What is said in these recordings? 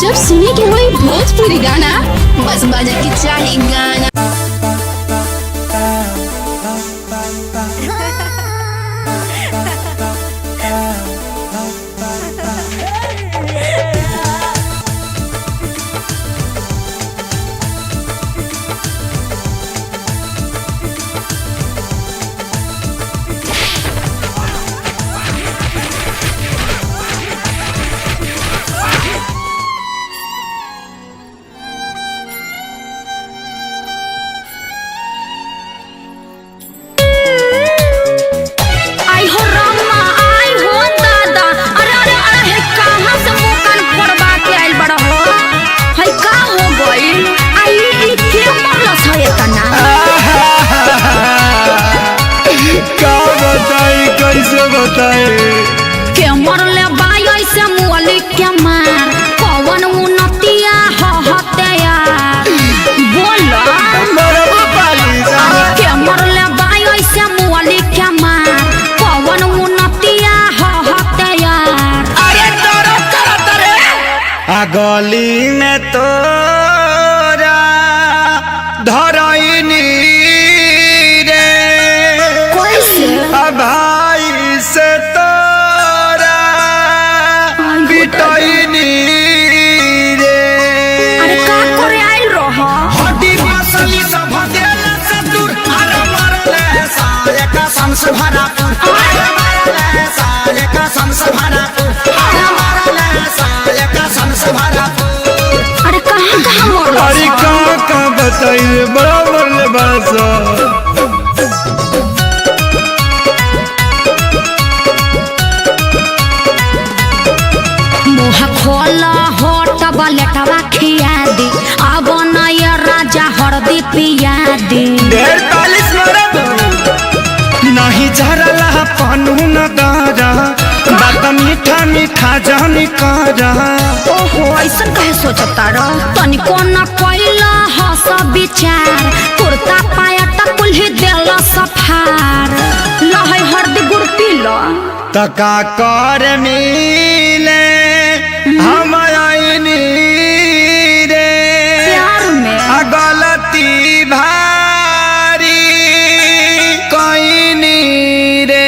जब सुने के होई भोजपुरी गाना बस बजे के चाही गाना। के मरले बाई ऐसे मुअली के मार कौन उन्नतिया हते यार बोलो के मरले बाई ऐसे मुअली के मार कौन उन्नतिया हते यार। अरे तोरा करत रे आ गली में तोरा धरइनी रे कैसे भाई से तोरा बिटइनी रे। अरे का करे आइल रह हड्डी मसली सब देला से दूर अरे मरले साले का संस भरा अरे मरले साले का संस भरा अरे मरले साले का संस भरा। अरे कहां मरल अरे का बताइए बड़ा मरले बासा खोला होट बलेटवा खिया दी अब नया राजा हरदी पिया दी। ढेर पालिश मरब नहीं झरला पनु न गारा बात मीठा मीठा जानी कारा। ओहो ऐसन कहे सोचता र तनिको न कोइला हस विचार कुर्ता पाया त कुल्ही देला सफार लहै हरदी गुड़ पीला तका कर मिले हम आईनी रे प्यार में गलती भारी कईनी रे।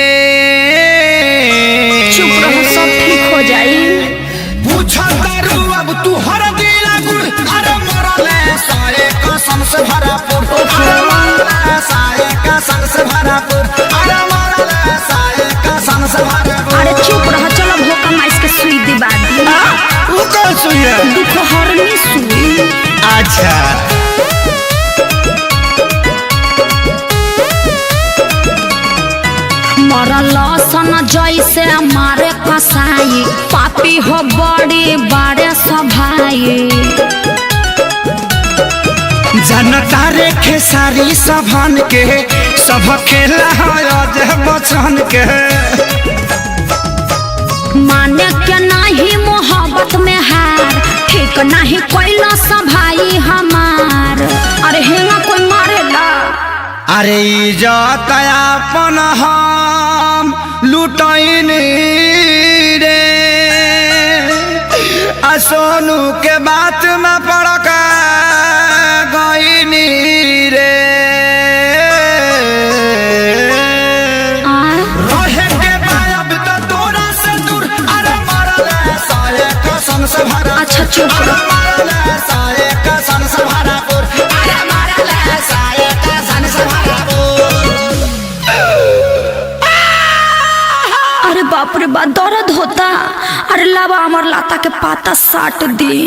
चुप रहो सब ठीक हो जाई। पूछा करू अब तू हर दिला गुड़ अरे मरले साले कसम से भरापुर अरे मरले साले कसम से भरापुर अरे मरले साले कसम से भरापुर। अरे चुप रहो चलो भोका माइस के सुई दिबा दी। वो कौन सुई है? दुख हरनी सुई। अच्छा मरल सन जैसे मारे कसाई पापी हो बड़ी बारे सभाई जनता रे खेसारी सभन के सब खेला है बचन के माने के नहीं मोहब्बत में हार ठीक नहीं कोइला सभाई हमार। अरे हेंगा कोई मारेला अरे इज्जत अपन हम लुटैनी रे आ सोनू के बात में पड़क गईनी रे। रहे के गायब तो तोरा से दूर अरे मरले साले कसम से भरा। अच्छा चुप रहो। मरले साले कसम से भरापुर अरे मरले साले कसम से भरापुर। अरे बाप रे बाप दर्द होता। अरे लावा अमर लाता के पाता साट दी।